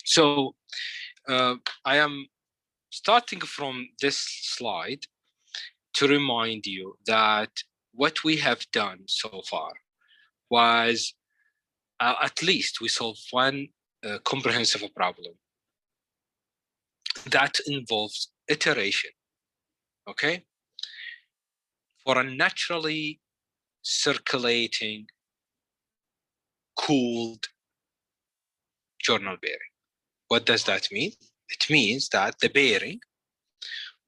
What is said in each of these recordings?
So I am starting from this slide to remind you that what we have done so far was at least we solved one comprehensive problem that involves iteration, okay, for a naturally circulating, cooled journal bearing. What does that mean? It means that the bearing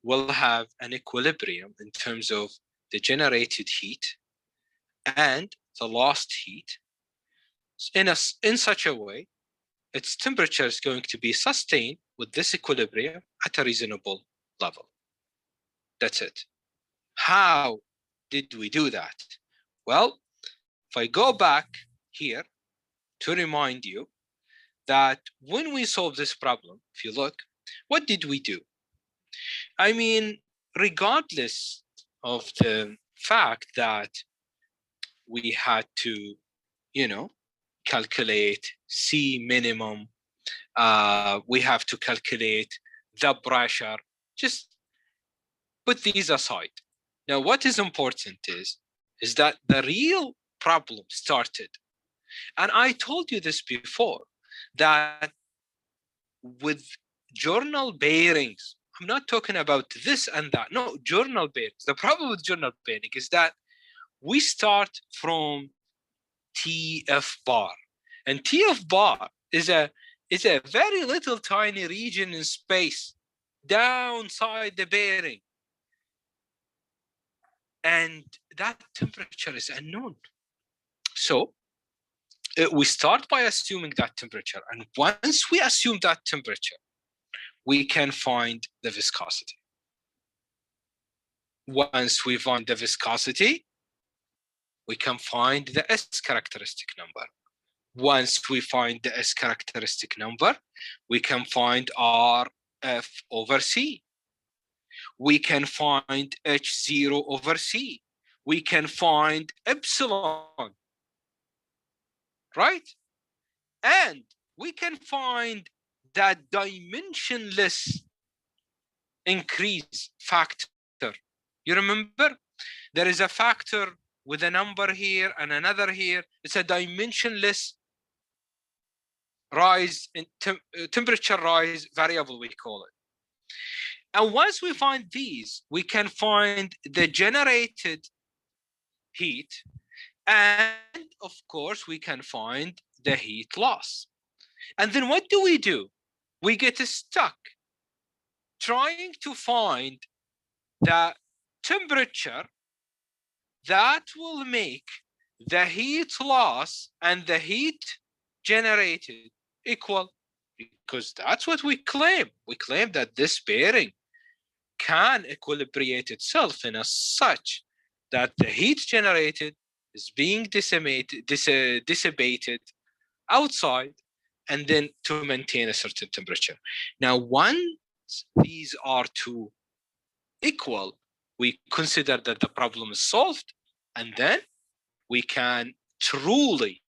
will have an equilibrium in terms of the generated heat and the lost heat in such a way its temperature is going to be sustained with this equilibrium at a reasonable level. That's it. How did we do that? Well, if I go back here to remind you that when we solve this problem, if you look, what did we do? I mean, regardless of the fact that we had to, calculate C minimum, we have to calculate the pressure, just put these aside. Now, what is important is that the real problem started. And I told you this before, that with journal bearings, I'm not talking about this and that. No, journal bearings. The problem with journal bearing is that we start from TF bar. And TF bar is a very little tiny region in space downside the bearing. And that temperature is unknown. So we start by assuming that temperature. And once we assume that temperature, we can find the viscosity. Once we find the viscosity, we can find the S characteristic number. Once we find the S characteristic number, we can find RF over C. We can find H0 over C. We can find epsilon, right? And we can find that dimensionless increase factor. You remember? There is a factor with a number here and another here. It's a dimensionless rise in temperature rise variable, we call it. And once we find these, we can find the generated heat, and of course we can find the heat loss. And then what do? We get stuck trying to find the temperature that will make the heat loss and the heat generated equal, because that's what we claim. We claim that this bearing can equilibrate itself in a such that the heat generated is being dissipated outside, and then to maintain a certain temperature. Now, once these are two equal, we consider that the problem is solved, and then we can truly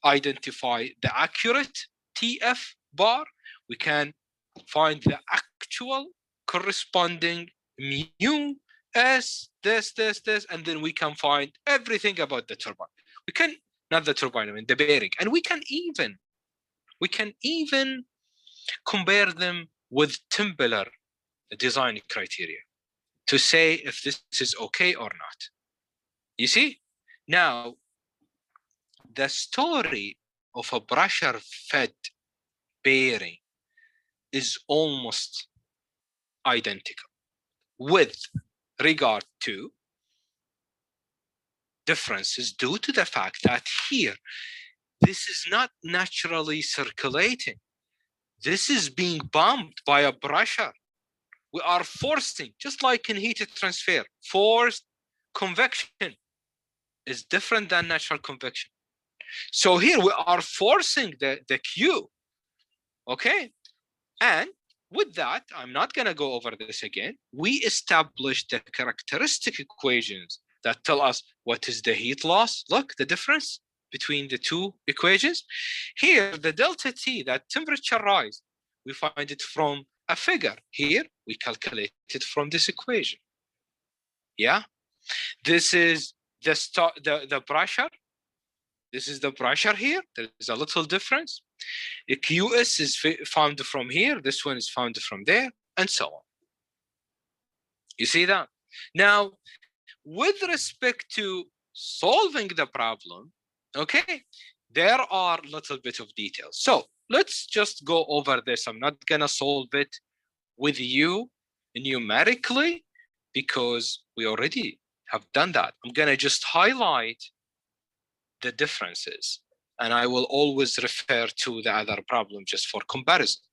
identify the accurate TF bar. We can find the actual corresponding mu, S, this, and then we can find everything about the turbine. We can, not the turbine, I mean the bearing, and we can even compare them with Timbeller design criteria to say if this is okay or not. You see? Now, the story of a pressure-fed bearing is almost identical with regard to differences due to the fact that here, this is not naturally circulating. This is being bumped by a pressure. We are forcing, just like in heat transfer, forced convection is different than natural convection. So here we are forcing the Q, okay? And with that, I'm not gonna go over this again. We established the characteristic equations that tell us what is the heat loss. Look, the difference between the two equations? Here, the delta T, that temperature rise, we find it from a figure. Here, we calculate it from this equation. Yeah? This is the pressure. This is the pressure here. There is a little difference. The QS is found from here. This one is found from there, and so on. You see that? Now, with respect to solving the problem, okay, there are a little bit of details. So let's just go over this. I'm not gonna solve it with you numerically because we already have done that. I'm gonna just highlight the differences, and I will always refer to the other problem just for comparison.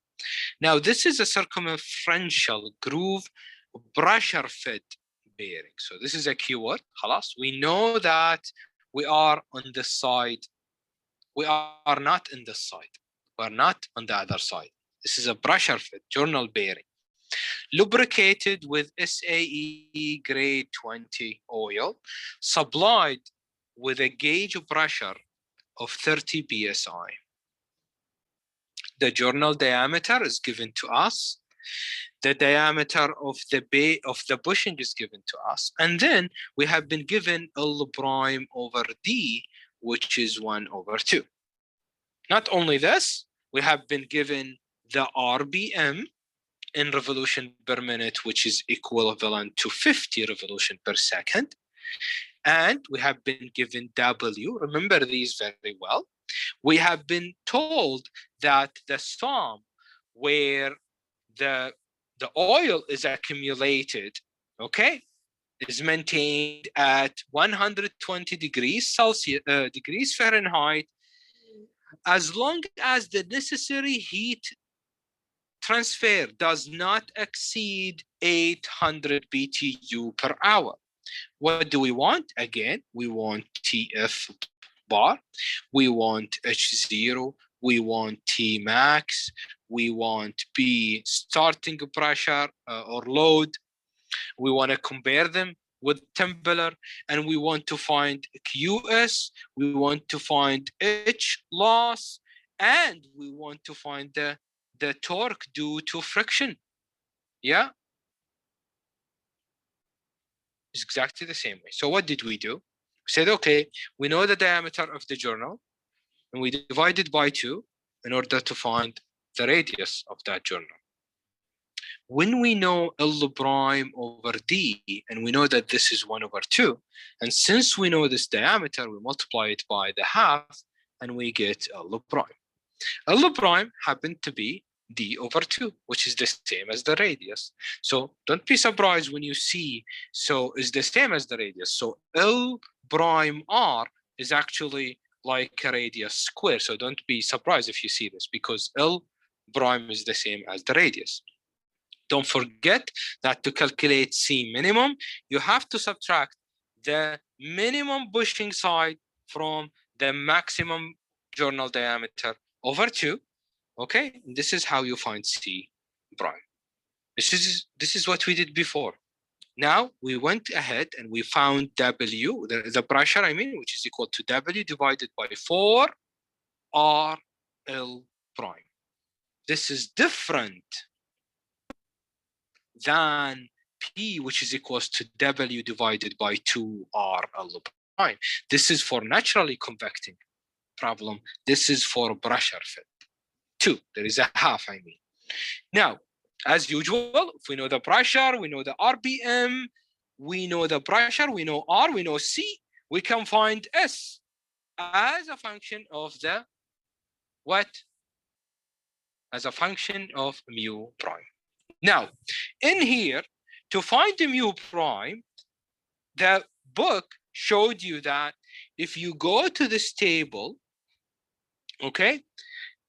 Now, this is a circumferential groove pressure fed bearing. So this is a keyword. خلاص. We know that we are on this side. We are not in this side. We are not on the other side. This is a pressure fed journal bearing, lubricated with SAE grade 20 oil, supplied with a gauge pressure of 30 psi. The journal diameter is given to us. The diameter of the bushing is given to us. And then we have been given L prime over D, which is 1/2. Not only this, we have been given the RPM in revolution per minute, which is equivalent to 50 revolution per second. And we have been given W. Remember these very well. We have been told that the sum where the oil is accumulated, okay, is maintained at 120 degrees Celsius, degrees Fahrenheit, as long as the necessary heat transfer does not exceed 800 BTU per hour. What do we want? Again, we want TF bar, we want H0, we want T max, we want P starting pressure or load. We want to compare them with temperature, and we want to find QS, we want to find H loss, and we want to find the torque due to friction. Yeah? It's exactly the same way. So what did we do? We said, okay, we know the diameter of the journal, and we divide it by 2 in order to find the radius of that journal. When we know L prime over D, and we know that this is 1/2, and since we know this diameter, we multiply it by the half, and we get L prime. L prime happened to be D/2, which is the same as the radius. So don't be surprised when you see, so is the same as the radius. So L prime R is actually like a radius square. So don't be surprised if you see this, because L prime is the same as the radius. Don't forget that to calculate C minimum, you have to subtract the minimum bushing side from the maximum journal diameter over 2. Okay, this is how you find C prime. This is what we did before. Now we went ahead and we found W, the pressure, I mean, which is equal to W divided by 4 R L prime. This is different than P, which is equals to W divided by 2 R L prime. This is for naturally convecting problem. This is for pressure fed. 2, there is a half, I mean. Now, as usual, if we know the pressure, we know the RPM, we know the pressure, we know R, we know C, we can find S as a function of the what? As a function of mu prime. Now, in here, to find the mu prime, the book showed you that if you go to this table, okay,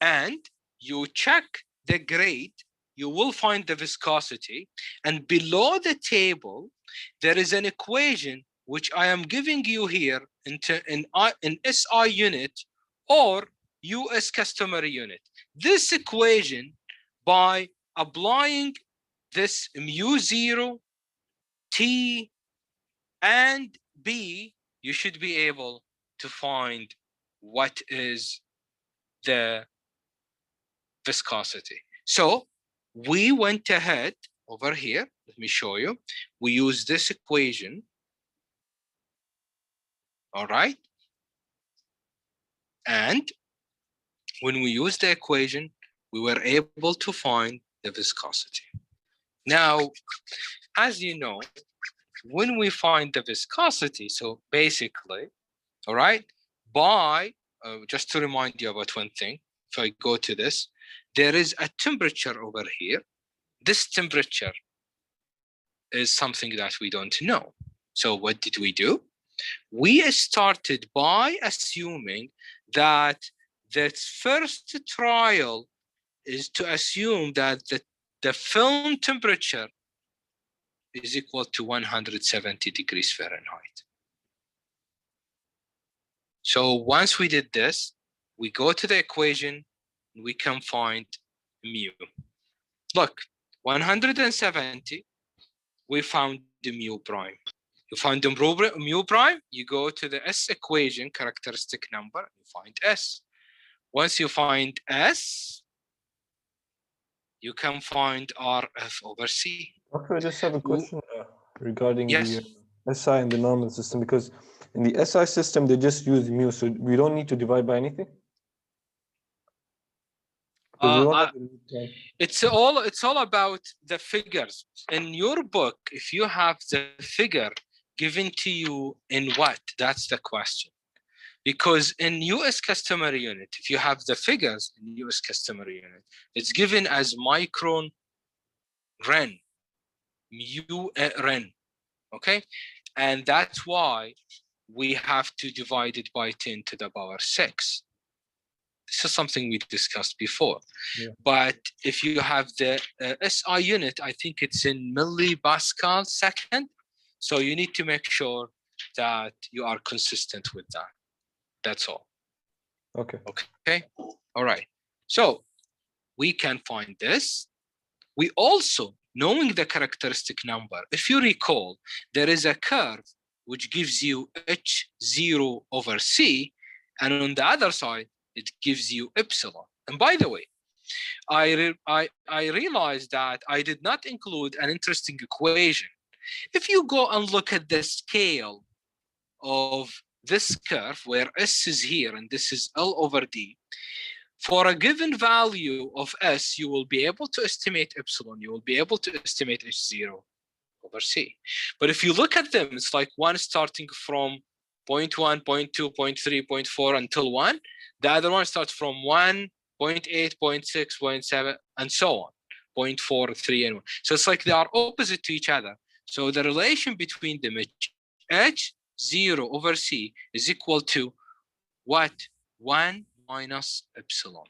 and you check the grade, you will find the viscosity, and below the table there is an equation which I am giving you here in SI unit or US customary unit. This equation, by applying this mu0, T, and B, you should be able to find what is the viscosity. So we went ahead over here. Let me show you. We use this equation. All right. And when we use the equation, we were able to find the viscosity. Now, as you know, when we find the viscosity, so basically, all right, by, just to remind you about one thing, if I go to this, there is a temperature over here. This temperature is something that we don't know. So what did we do? We started by assuming that the first trial is to assume that the film temperature is equal to 170 degrees Fahrenheit. So once we did this, we go to the equation, we can find mu. Look, 170, we found the mu prime. You find the mu prime, you go to the S equation, characteristic number, you find S. Once you find S, you can find RF over C. Okay, I just have a question regarding Yes. the SI and the normal system, because in the SI system, they just use mu, so we don't need to divide by anything? It's all about the figures. In your book, if you have the figure given to you in what, that's the question. Because in US customer unit, if you have the figures in US customer unit, it's given as micron Ren, mu Ren, okay? And that's why we have to divide it by 10 to the power 6. This is something we discussed before. Yeah. But if you have the SI unit, I think it's in millipascal second. So you need to make sure that you are consistent with that. That's all. Okay. Okay. All right. So we can find this. We also, knowing the characteristic number, if you recall, there is a curve which gives you H0 over C, and on the other side, it gives you epsilon. And by the way, I realized that I did not include an interesting equation. If you go and look at the scale of this curve, where S is here and this is L over D, for a given value of S, you will be able to estimate epsilon. You will be able to estimate H0 over C. But if you look at them, it's like one starting from 0.1, 0.2, 0.3, 0.4 until 1. The other one starts from 1, 0.8, 0.6, 0.7, and so on, 0.4, 3, and 1. So it's like they are opposite to each other. So the relation between them, H0 over C is equal to what? 1 minus epsilon.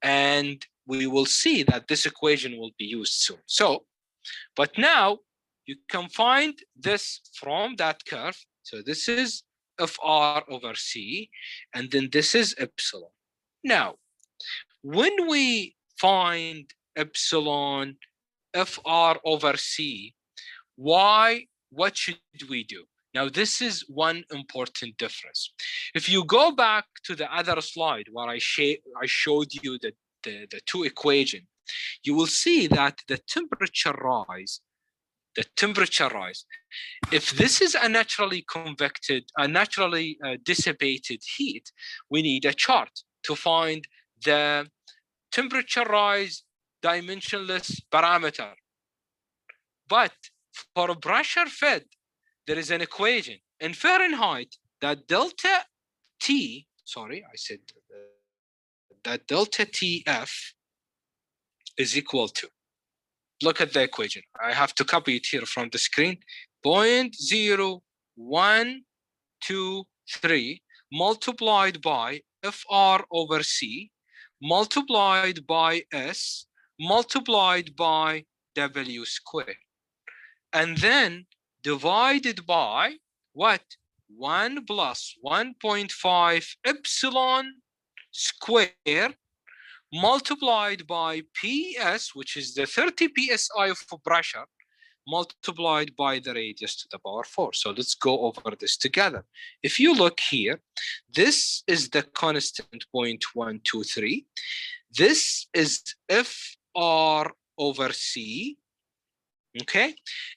And we will see that this equation will be used soon. So, but now you can find this from that curve. So this is FR over C, and then this is epsilon. Now, when we find epsilon FR over C, what should we do? Now, this is one important difference. If you go back to the other slide where I showed you the two equations, you will see that the temperature rise, if this is a naturally dissipated heat, we need a chart to find the temperature rise dimensionless parameter. But for a pressure fed, there is an equation in Fahrenheit that delta T, that delta TF is equal to, look at the equation. I have to copy it here from the screen. 0.0123 multiplied by FR over C multiplied by S multiplied by W squared. And then divided by what? 1 plus 1.5 epsilon square multiplied by PS, which is the 30 PSI of pressure, multiplied by the radius to the power 4. So let's go over this together. If you look here, this is the constant 0.123. This is FR over C, okay?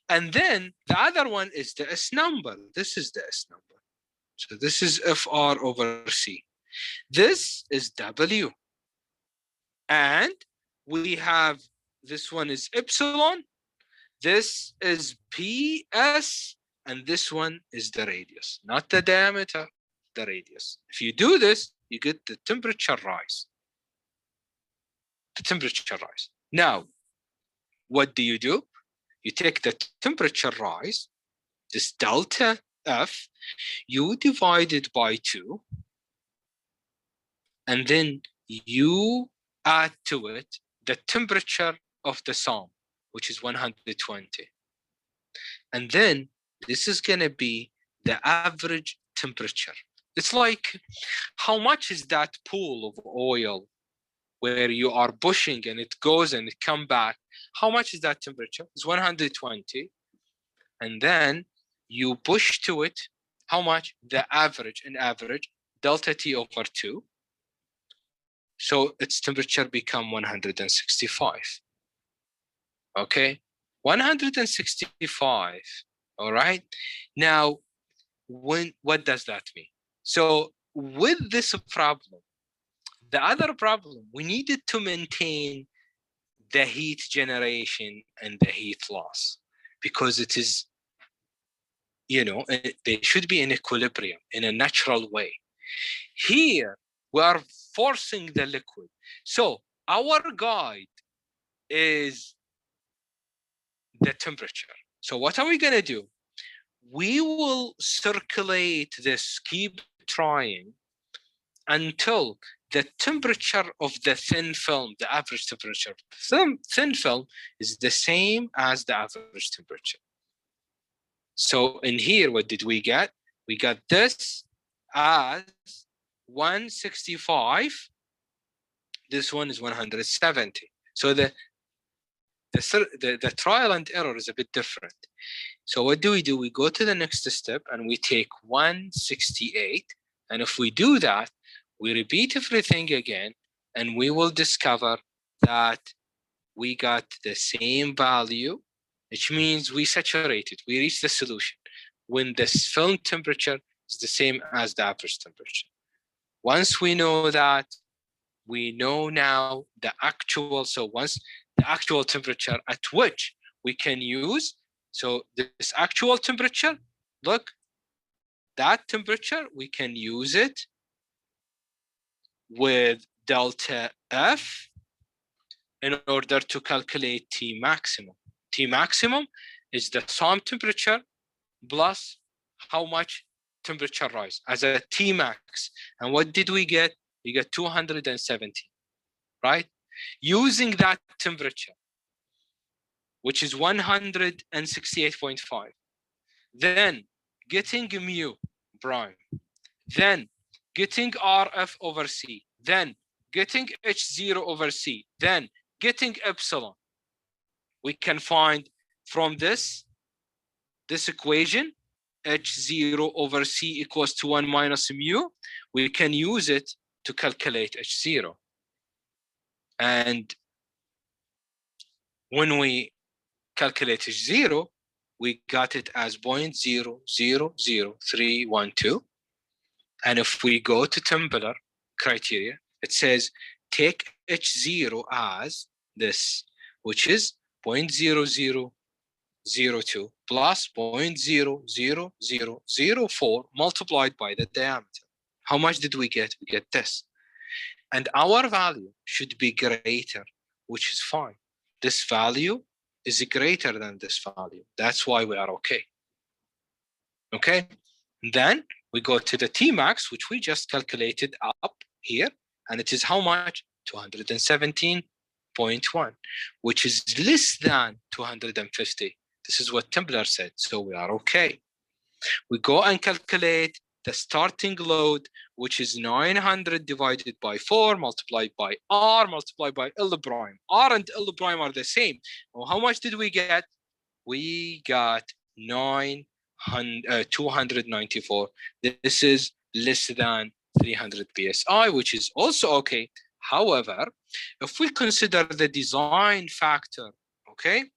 And then the other one is the S number. This is the S number. So this is FR over C. This is W. And we have, this one is epsilon, this is PS, and this one is the radius, not the diameter, the radius. If you do this, you get the temperature rise. The temperature rise. Now, what do? You take the temperature rise, this delta F, you divide it by 2, and then you add to it the temperature of the sum, which is 120. And then this is going to be the average temperature. It's like, how much is that pool of oil where you are pushing and it goes and it comes back? How much is that temperature? It's 120. And then you push to it, how much? The average, an average, delta T over 2. So its temperature become 165. Okay, 165. All right. Now, what does that mean? So with this problem, the other problem, we needed to maintain the heat generation and the heat loss, because it is, you know, they should be in equilibrium in a natural way. Here, we are forcing the liquid. So our guide is the temperature. So what are we going to do? We will circulate this, keep trying until the temperature of the thin film, the average temperature of the thin film, is the same as the average temperature. So in here, what did we get? We got this as 165. This one is 170. So the trial and error is a bit different. So what do? We go to the next step and we take 168. And if we do that, we repeat everything again, and we will discover that we got the same value, which means we saturated, we reached the solution when the film temperature is the same as the average temperature. Once we know that, we know now the actual, so once the actual temperature at which we can use, so this actual temperature, look, that temperature, we can use it with delta F in order to calculate T maximum. T maximum is the sum temperature plus how much temperature rise as a T max. And what did we get? We get 270, right? Using that temperature, which is 168.5, then getting mu prime, then getting RF over C, then getting H0 over C, then getting epsilon. We can find from this equation, H0 over C equals to 1 minus mu. We can use it to calculate H0. And when we calculate H0, we got it as 0.000312. And if we go to Templar criteria, it says take H0 as this, which is 0.0002 plus 0.00004 multiplied by the diameter. How much did we get? We get this. And our value should be greater, which is fine. This value is greater than this value. That's why we are okay. Okay? And then we go to the T max, which we just calculated up here, and it is how much? 217.1, which is less than 250. This is what Templar said, so we are okay. We go and calculate the starting load, which is 900 divided by 4 multiplied by R multiplied by L prime. R and L prime are the same. Well, how much did we get? we got 294. This is less than 300 psi, which is also okay. However, if we consider the design factor, okay,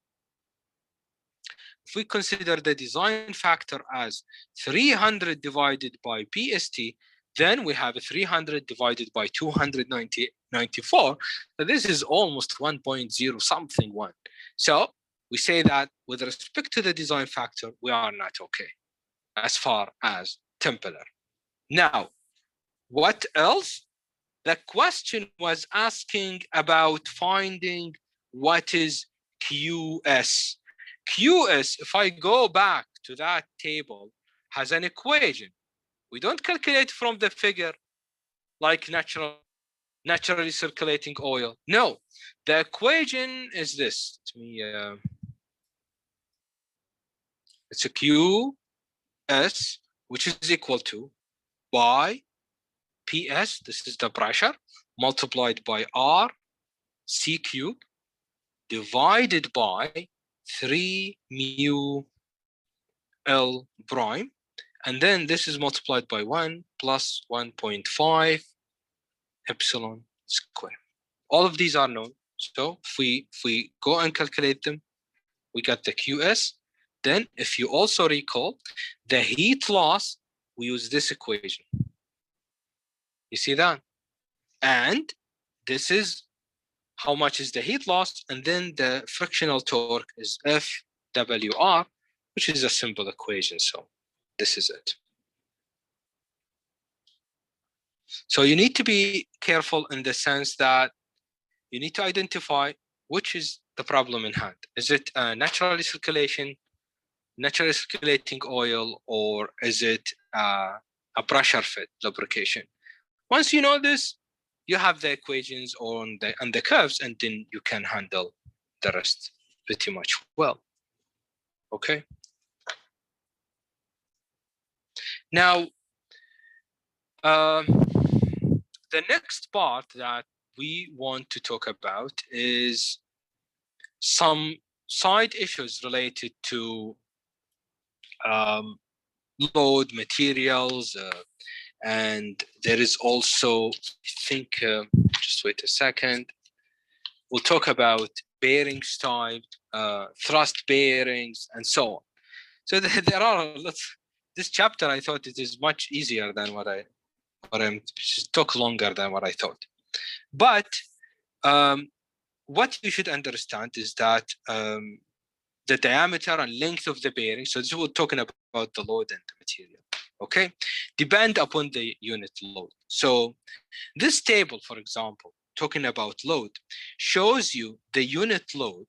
if we consider the design factor as 300 divided by PST, then we have 300 divided by 294. So this is almost 1.0 something one. So we say that with respect to the design factor, we are not okay as far as Templar. Now, what else? The question was asking about finding what is QS. QS, if I go back to that table, has an equation. We don't calculate from the figure like naturally circulating oil. No, the equation is this. It's a QS, which is equal to Y PS, this is the pressure, multiplied by R C cube divided by 3 mu L prime. And then this is multiplied by 1 plus 1.5 epsilon square. All of these are known. So if we go and calculate them, we got the QS. Then if you also recall, the heat loss, we use this equation. You see that? And this is how much is the heat loss, and then the frictional torque is FWR, which is a simple equation. So this is it. So you need to be careful in the sense that you need to identify which is the problem in hand. Is it naturally circulating oil, or is it a pressure fed lubrication? Once you know this, you have the equations and the curves, and then you can handle the rest pretty much well. Okay. Now, the next part that we want to talk about is some side issues related to load materials, and there is also, I think, just wait a second. We'll talk about bearings type, thrust bearings, and so on. So there are lots. This chapter, I thought it is much easier than what it took longer than what I thought. But what you should understand is that the diameter and length of the bearing, so this we're talking about the load and the material, okay, depend upon the unit load. So this table, for example, talking about load, shows you the unit load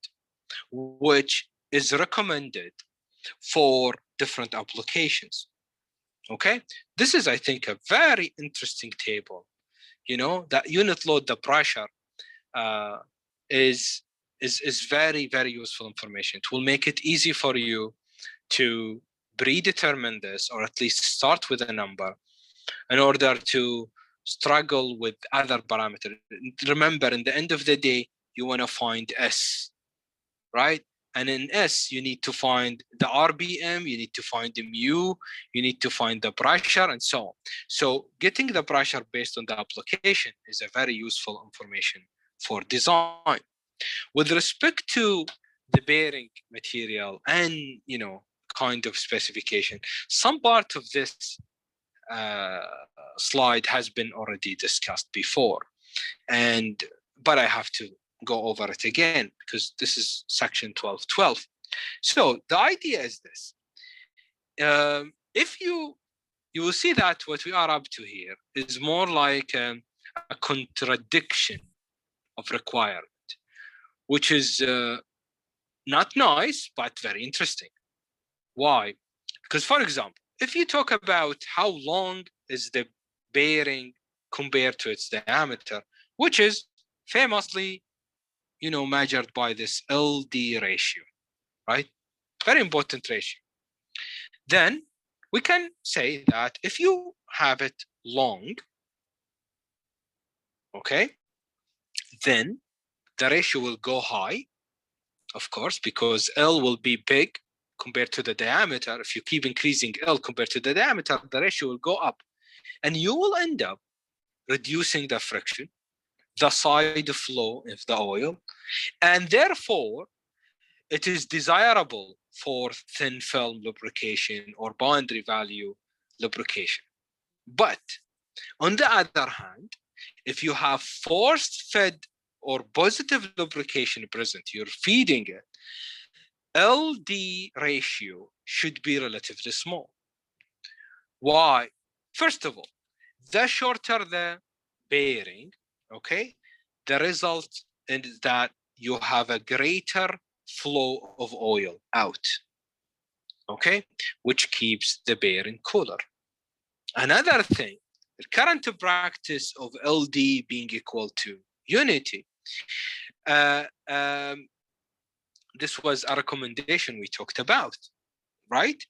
which is recommended for different applications. Okay, this is, I think, a very interesting table. You know, that unit load, the pressure, is very, very useful information. It will make it easy for you to predetermine this, or at least start with a number, in order to struggle with other parameters. Remember, in the end of the day, you want to find S, right? And in S, you need to find the RPM, you need to find the mu, you need to find the pressure, and so on. So getting the pressure based on the application is a very useful information for design. With respect to the bearing material and, you know, kind of specification, some part of this slide has been already discussed before, but I have to go over it again because this is section 12.12. So the idea is this. If you will see that what we are up to here is more like a contradiction of requirement, which is not nice, but very interesting. Why? Because, for example, if you talk about how long is the bearing compared to its diameter, which is famously, you know, measured by this LD ratio, right? Very important ratio. Then we can say that if you have it long, okay, then the ratio will go high, of course, because L will be big compared to the diameter. If you keep increasing L compared to the diameter, the ratio will go up. And you will end up reducing the friction, the side flow of the oil, and therefore it is desirable for thin film lubrication or boundary value lubrication. But on the other hand, if you have forced fed or positive lubrication present, you're feeding it, LD ratio should be relatively small. Why? First of all, the shorter the bearing, okay, the result is that you have a greater flow of oil out, okay, which keeps the bearing cooler. Another thing, the current practice of LD being equal to unity, this was a recommendation we talked about, right?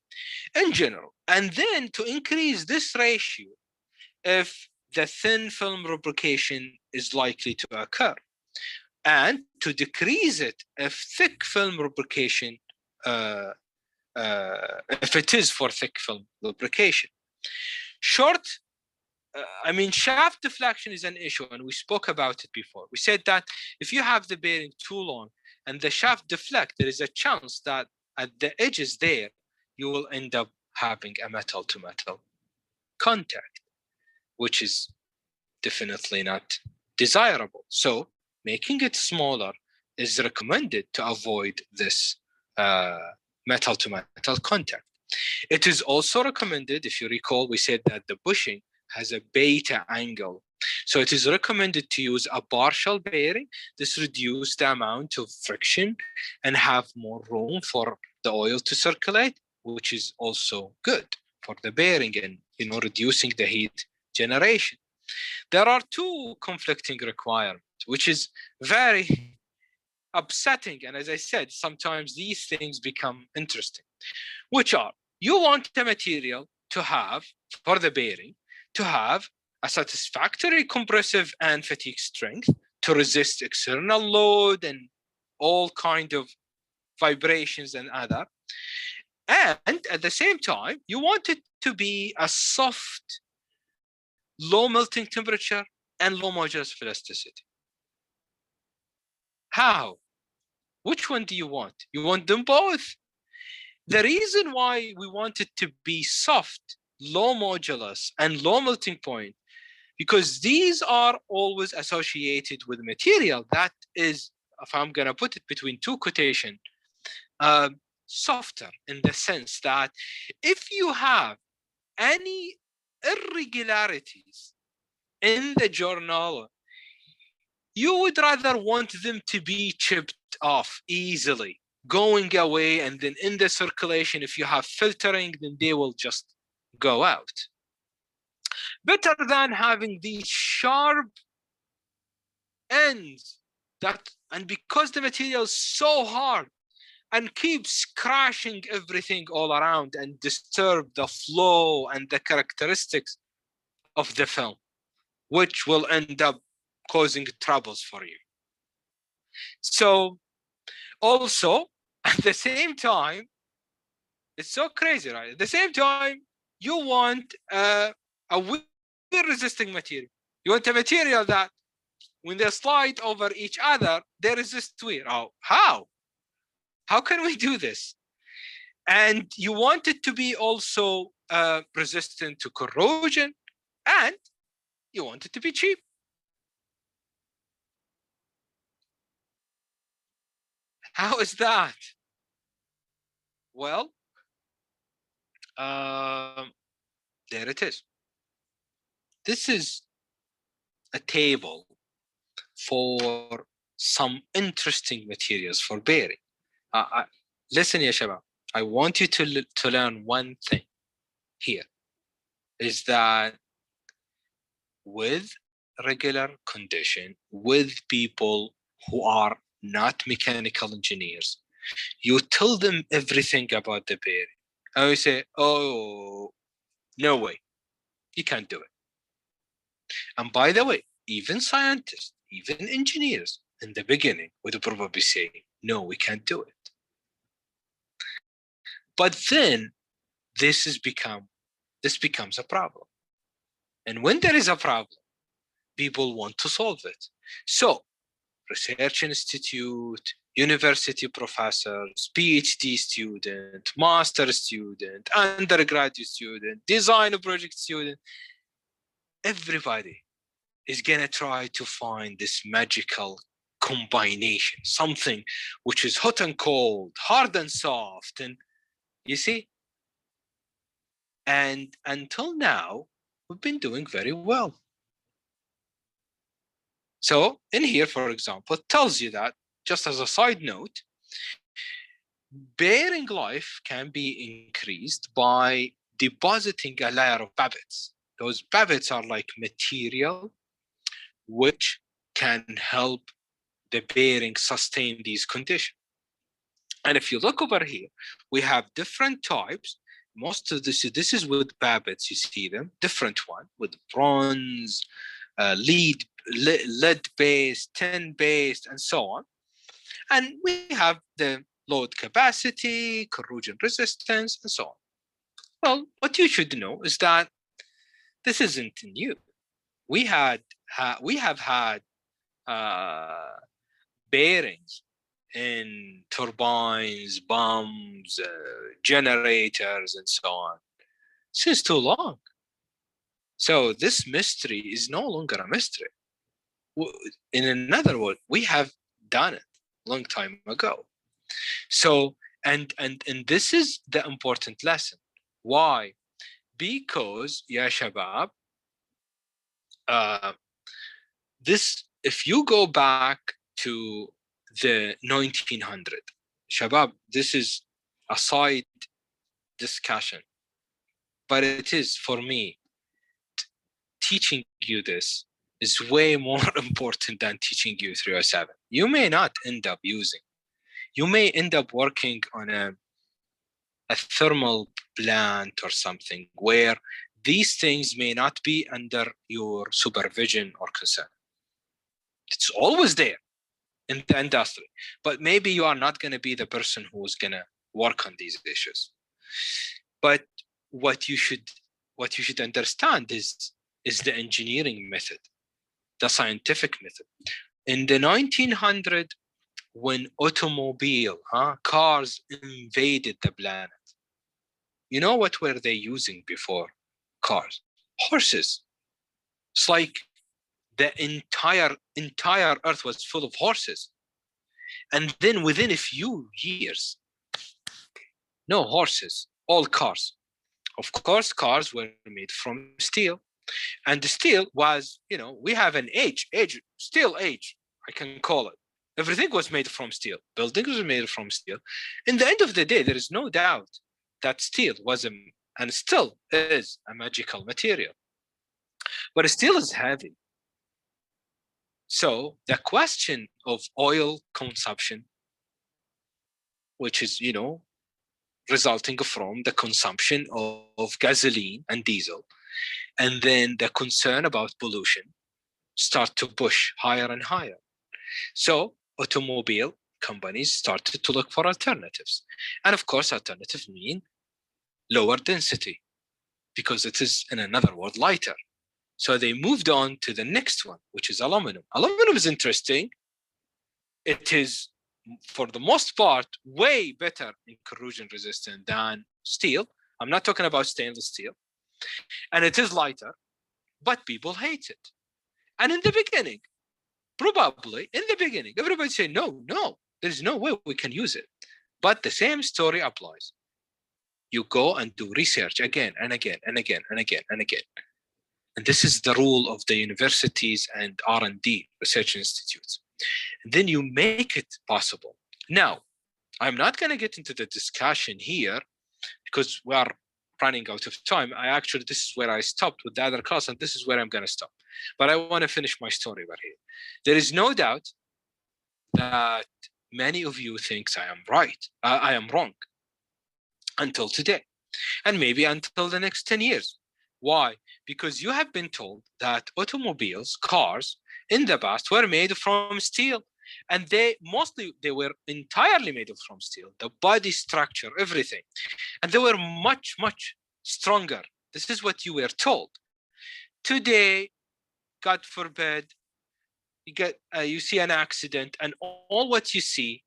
In general. And then to increase this ratio, if the thin film lubrication is likely to occur, and to decrease it if thick film lubrication, if it is for thick film lubrication. Shaft deflection is an issue, and we spoke about it before. We said that if you have the bearing too long and the shaft deflect, there is a chance that at the edges there, you will end up having a metal-to-metal contact, which is definitely not desirable. So making it smaller is recommended to avoid this metal-to-metal contact. It is also recommended, if you recall, we said that the bushing has a beta angle. So it is recommended to use a partial bearing. This reduces the amount of friction and have more room for the oil to circulate, which is also good for the bearing and reducing the heat generation. There are two conflicting requirements, which is very upsetting. And as I said, sometimes these things become interesting, which are, you want the material to have, for the bearing, to have a satisfactory compressive and fatigue strength to resist external load and all kind of vibrations and other. And at the same time, you want it to be a soft, low melting temperature and low modulus of elasticity. How? Which one do you want? You want them both? The reason why we want it to be soft, low modulus, and low melting point, because these are always associated with material that is, if I'm going to put it between two quotation, softer, in the sense that if you have any irregularities in the journal, you would rather want them to be chipped off easily, going away, and then in the circulation, if you have filtering, then they will just go out. Better than having these sharp ends and because the material is so hard and keeps crashing everything all around and disturb the flow and the characteristics of the film, which will end up causing troubles for you. So also, at the same time, it's so crazy, right? At the same time, you want a wear resisting material. You want a material that when they slide over each other, they resist wear. Oh, how? How can we do this? And you want it to be also resistant to corrosion, and you want it to be cheap. How is that? Well, there it is. This is a table for some interesting materials for bearing. Listen, ya shabab, I want you to learn one thing here, is that with regular condition, with people who are not mechanical engineers, you tell them everything about the bearing. And we say, oh, no way, you can't do it. And by the way, even scientists, even engineers in the beginning would probably say, No, we can't do it. But then this becomes a problem. And when there is a problem, people want to solve it. So research institute, university professors, PhD student, master student, undergraduate student, design project student, everybody is gonna try to find this magical combination, something which is hot and cold, hard and soft, and you see? And until now, we've been doing very well. So in here, for example, it tells you that, just as a side note, bearing life can be increased by depositing a layer of babbits. Those babbits are like material which can help the bearing sustain these conditions. And if you look over here, we have different types. Most of this is with babbits, you see them, different one with bronze, lead based, tin based, and so on. And we have the load capacity, corrosion resistance, and so on. Well, what you should know is that this isn't new. We have had bearings in turbines, bombs, generators, and so on since too long. So this mystery is no longer a mystery. In another word, we have done it a long time ago. So, and this is the important lesson. Why? Because, ya shabab, this, if you go back to the 1900, shabab, this is a side discussion, but it is, for me, teaching you this is way more important than teaching you 307. You may not end up using. You may end up working on a thermal plant or something where these things may not be under your supervision or concern. It's always there in the industry, but maybe you are not going to be the person who's going to work on these issues. But what you should understand is the engineering method, the scientific method. In the 1900s, when cars invaded the planet, you know what were they using before cars? Horses. It's like the entire earth was full of horses. And then within a few years, no horses, all cars. Of course, cars were made from steel. And the steel was, we have an steel age, I can call it. Everything was made from steel. Buildings were made from steel. In the end of the day, there is no doubt that steel was and still is a magical material. But steel is heavy. So the question of oil consumption, which is, resulting from the consumption of gasoline and diesel, and then the concern about pollution start to push higher and higher. So automobile companies started to look for alternatives. And of course, alternatives mean lower density, because it is, in another word, lighter. So they moved on to the next one, which is aluminum. Aluminum is interesting. It is, for the most part, way better in corrosion resistant than steel. I'm not talking about stainless steel. And it is lighter, but people hate it. And in the beginning, everybody say, no, there's no way we can use it. But the same story applies. You go and do research again and again and again and again and again. And this is the rule of the universities and R&D, research institutes. And then you make it possible. Now, I'm not going to get into the discussion here because we are running out of time. This is where I stopped with the other class, and this is where I'm going to stop. But I want to finish my story right here. There is no doubt that many of you think I am right. I am wrong until today, and maybe until the next 10 years. Why? Because you have been told that automobiles, cars, in the past were made from steel, And they were entirely made from steel, the body structure, everything. And they were much, much stronger. This is what you were told. Today, God forbid, you see an accident, and all what you see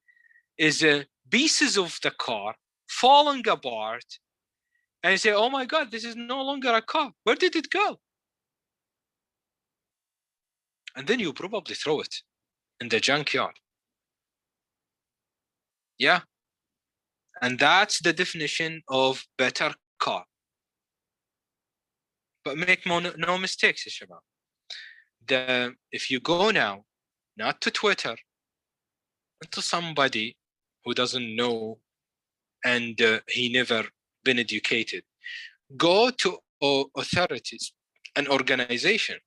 is pieces of the car falling apart, and you say, oh my God, this is no longer a car. Where did it go? And then you probably throw it in the junkyard. Yeah. And that's the definition of better car. But make no mistakes, Shabab. If you go now, not to Twitter, to somebody who doesn't know and he never been educated, go to authorities, an organization,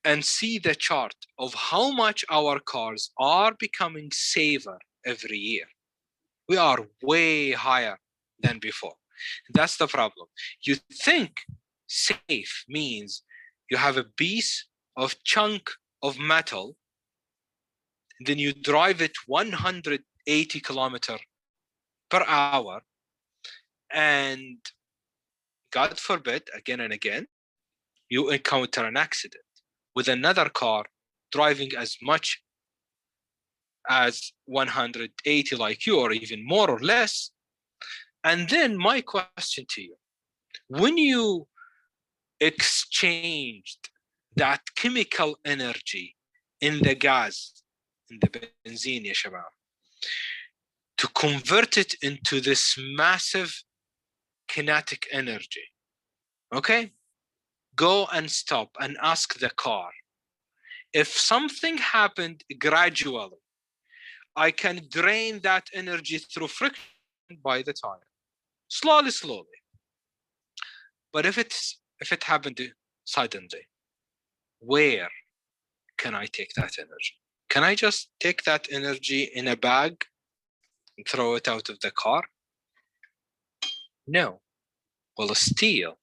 and see the chart of how much our cars are becoming safer every year. We are way higher than before. That's the problem. You think safe means you have a piece of chunk of metal, then you drive it 180 kilometers per hour, and God forbid, again and again, you encounter an accident with another car driving as much as 180 like you, or even more or less. And then my question to you, when you exchanged that chemical energy in the gas, in the benzene, ya shabab, to convert it into this massive kinetic energy, okay? Go and stop and ask the car, if something happened gradually, I can drain that energy through friction by the tire, slowly. But if it happened suddenly, where can I take that energy? Can I just take that energy in a bag and throw it out of the car? No. Well, steel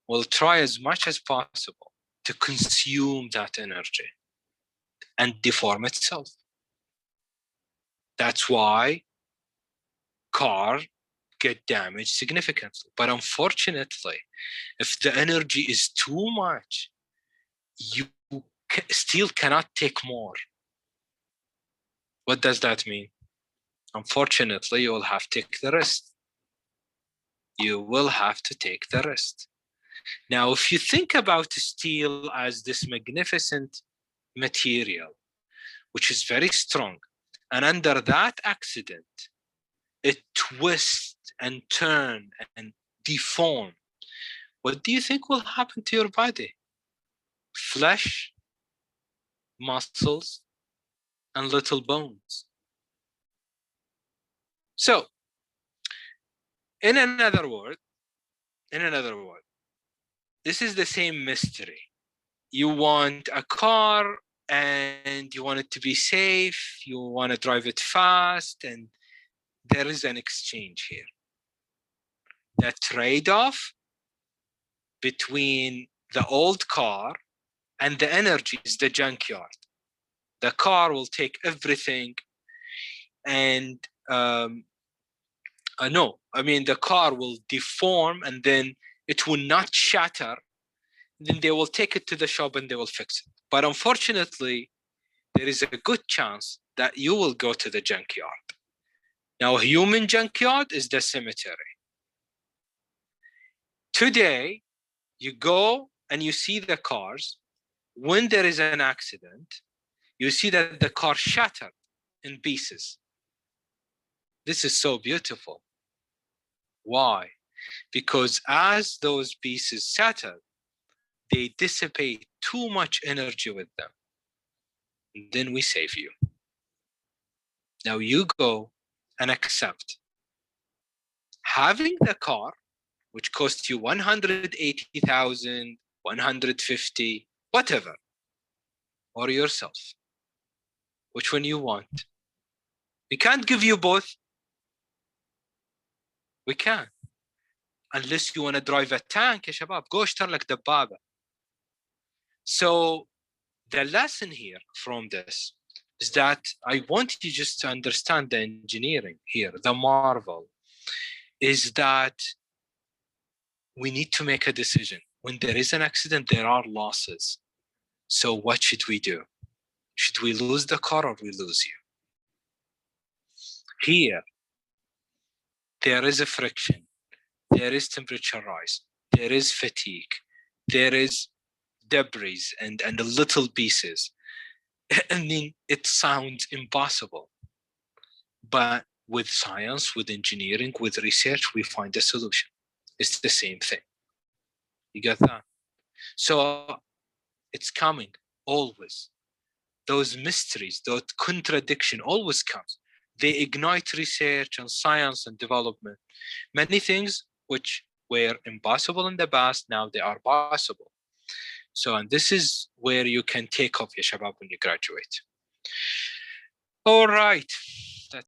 will try as much as possible to consume that energy and deform itself. That's why cars get damaged significantly. But unfortunately, if the energy is too much, steel cannot take more. What does that mean? Unfortunately, you will have to take the risk. You will have to take the risk. Now, if you think about steel as this magnificent material, which is very strong, and under that accident, it twists and turns and deforms, what do you think will happen to your body? Flesh, muscles, and little bones. So, in another word, this is the same mystery. You want a car and you want it to be safe, you want to drive it fast, and there is an exchange here. The trade-off between the old car and the energy is the junkyard. The car will take everything, and the car will deform, and then it will not shatter. Then they will take it to the shop and they will fix it. But unfortunately, there is a good chance that you will go to the junkyard. Now, a human junkyard is the cemetery. Today, you go and you see the cars. When there is an accident, you see that the car shattered in pieces. This is so beautiful. Why? Because as those pieces shatter, they dissipate too much energy with them. And then we save you. Now you go and accept having the car, which costs you 180,000, 150, whatever, or yourself. Which one you want? We can't give you both. We can't. Unless you want to drive a tank, ya shabab, go اشتر لك دبابة. So the lesson here from this is that I want you just to understand the engineering here. The marvel is that we need to make a decision. When there is an accident, there are losses. So what should we do? Should we lose the car or we lose you? Here, there is a friction. There is temperature rise. There is fatigue. There is debris and the little pieces. I mean, it sounds impossible. But with science, with engineering, with research, we find a solution. It's the same thing. You get that? So it's coming always. Those mysteries, those contradiction always comes. They ignite research and science and development. Many things which were impossible in the past, now they are possible. So, and this is where you can take off, ya shabab, when you graduate. All right.